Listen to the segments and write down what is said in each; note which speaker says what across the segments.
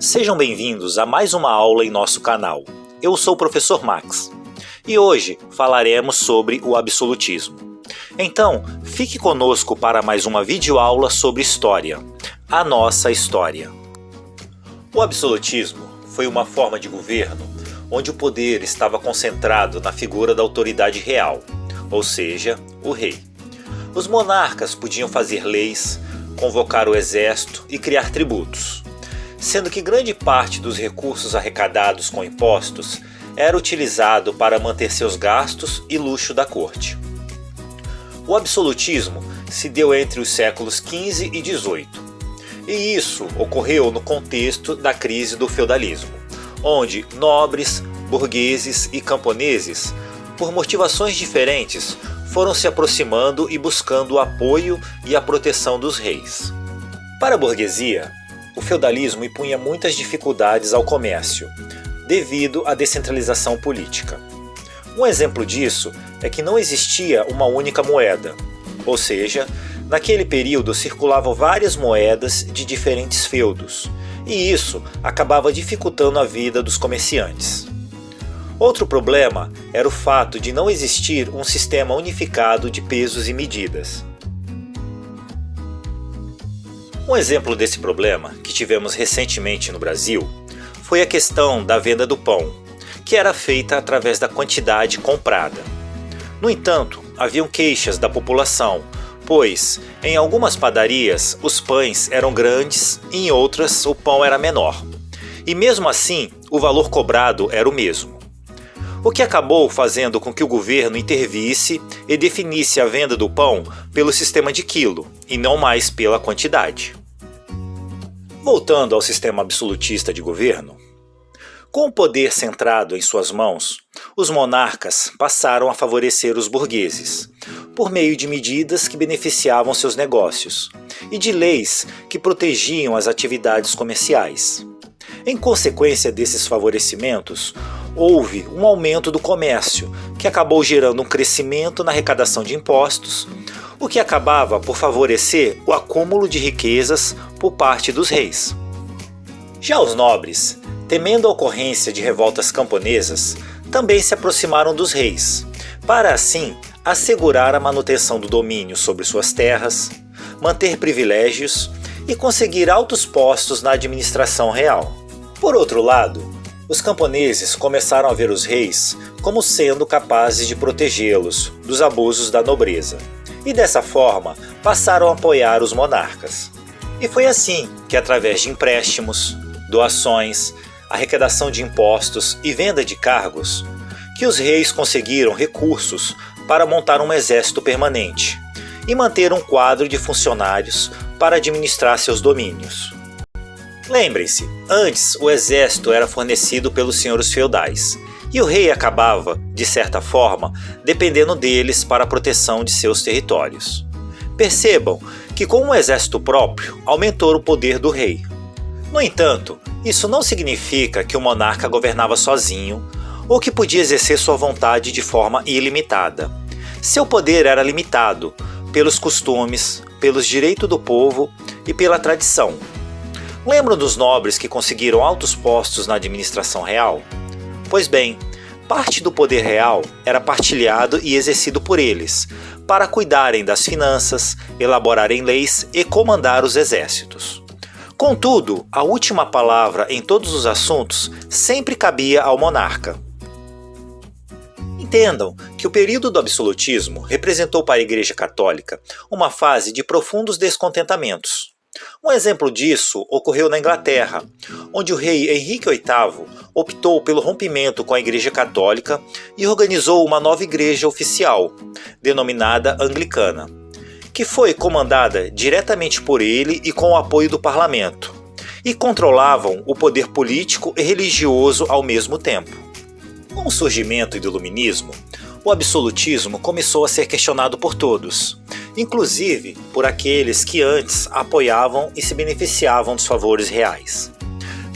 Speaker 1: Sejam bem-vindos a mais uma aula em nosso canal. Eu sou o professor Max e hoje falaremos sobre o absolutismo. Então, fique conosco para mais uma videoaula sobre história, a nossa história. O absolutismo foi uma forma de governo onde o poder estava concentrado na figura da autoridade real, ou seja, o rei. Os monarcas podiam fazer leis, convocar o exército e criar tributos, sendo que grande parte dos recursos arrecadados com impostos era utilizado para manter seus gastos e luxo da corte. O absolutismo se deu entre os séculos XV e XVIII, e isso ocorreu no contexto da crise do feudalismo, onde nobres, burgueses e camponeses, por motivações diferentes, foram se aproximando e buscando o apoio e a proteção dos reis. Para a burguesia, o feudalismo impunha muitas dificuldades ao comércio, devido à descentralização política. Um exemplo disso é que não existia uma única moeda, ou seja, naquele período circulavam várias moedas de diferentes feudos, e isso acabava dificultando a vida dos comerciantes. Outro problema era o fato de não existir um sistema unificado de pesos e medidas. Um exemplo desse problema que tivemos recentemente no Brasil foi a questão da venda do pão, que era feita através da quantidade comprada. No entanto, haviam queixas da população, pois em algumas padarias os pães eram grandes e em outras o pão era menor. E mesmo assim, o valor cobrado era o mesmo. O que acabou fazendo com que o governo intervisse e definisse a venda do pão pelo sistema de quilo e não mais pela quantidade. Voltando ao sistema absolutista de governo, com o poder centrado em suas mãos, os monarcas passaram a favorecer os burgueses, por meio de medidas que beneficiavam seus negócios e de leis que protegiam as atividades comerciais. Em consequência desses favorecimentos, houve um aumento do comércio, que acabou gerando um crescimento na arrecadação de impostos, o que acabava por favorecer o acúmulo de riquezas por parte dos reis. Já os nobres, temendo a ocorrência de revoltas camponesas, também se aproximaram dos reis, para assim assegurar a manutenção do domínio sobre suas terras, manter privilégios e conseguir altos postos na administração real. Por outro lado, os camponeses começaram a ver os reis como sendo capazes de protegê-los dos abusos da nobreza, e dessa forma passaram a apoiar os monarcas. E foi assim que, através de empréstimos, doações, arrecadação de impostos e venda de cargos, que os reis conseguiram recursos para montar um exército permanente e manter um quadro de funcionários para administrar seus domínios. Lembrem-se, antes o exército era fornecido pelos senhores feudais, e o rei acabava, de certa forma, dependendo deles para a proteção de seus territórios. Percebam que com um exército próprio aumentou o poder do rei. No entanto, isso não significa que o monarca governava sozinho ou que podia exercer sua vontade de forma ilimitada. Seu poder era limitado pelos costumes, pelos direitos do povo e pela tradição. Lembram dos nobres que conseguiram altos postos na administração real? Pois bem, parte do poder real era partilhado e exercido por eles, para cuidarem das finanças, elaborarem leis e comandar os exércitos. Contudo, a última palavra em todos os assuntos sempre cabia ao monarca. Entendam que o período do absolutismo representou para a Igreja Católica uma fase de profundos descontentamentos. Um exemplo disso ocorreu na Inglaterra, onde o rei Henrique VIII optou pelo rompimento com a Igreja Católica e organizou uma nova igreja oficial, denominada Anglicana, que foi comandada diretamente por ele e com o apoio do parlamento, e controlavam o poder político e religioso ao mesmo tempo. Com o surgimento do Iluminismo, o absolutismo começou a ser questionado por todos, inclusive por aqueles que antes apoiavam e se beneficiavam dos favores reais.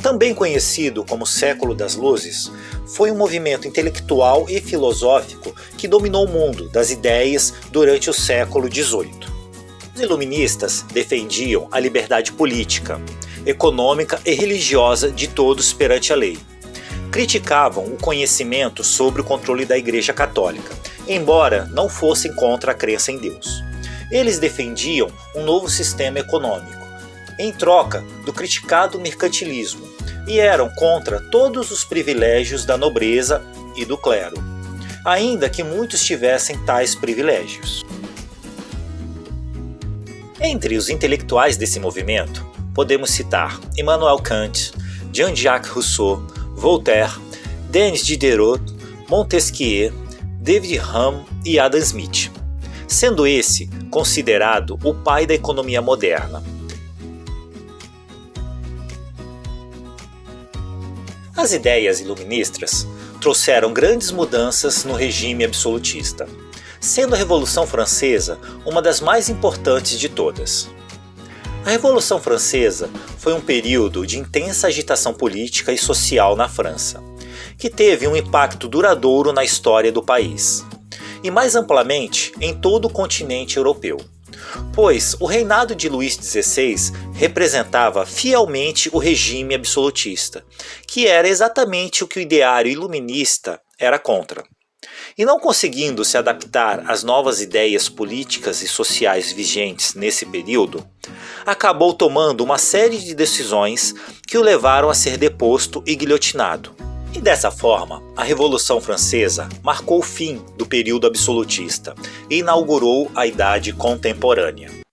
Speaker 1: Também conhecido como Século das Luzes, foi um movimento intelectual e filosófico que dominou o mundo das ideias durante o século XVIII. Os iluministas defendiam a liberdade política econômica e religiosa de todos perante a lei. Criticavam o conhecimento sobre o controle da Igreja Católica, embora não fossem contra a crença em Deus. Eles defendiam um novo sistema econômico, em troca do criticado mercantilismo, e eram contra todos os privilégios da nobreza e do clero, ainda que muitos tivessem tais privilégios. Entre os intelectuais desse movimento, podemos citar Immanuel Kant, Jean-Jacques Rousseau, Voltaire, Denis Diderot, Montesquieu, David Hume e Adam Smith, sendo esse considerado o pai da economia moderna. As ideias iluministas trouxeram grandes mudanças no regime absolutista, sendo a Revolução Francesa uma das mais importantes de todas. A Revolução Francesa foi um período de intensa agitação política e social na França, que teve um impacto duradouro na história do país, e mais amplamente em todo o continente europeu, pois o reinado de Luís XVI representava fielmente o regime absolutista, que era exatamente o que o ideário iluminista era contra. E não conseguindo se adaptar às novas ideias políticas e sociais vigentes nesse período, acabou tomando uma série de decisões que o levaram a ser deposto e guilhotinado. E dessa forma, a Revolução Francesa marcou o fim do período absolutista e inaugurou a Idade Contemporânea.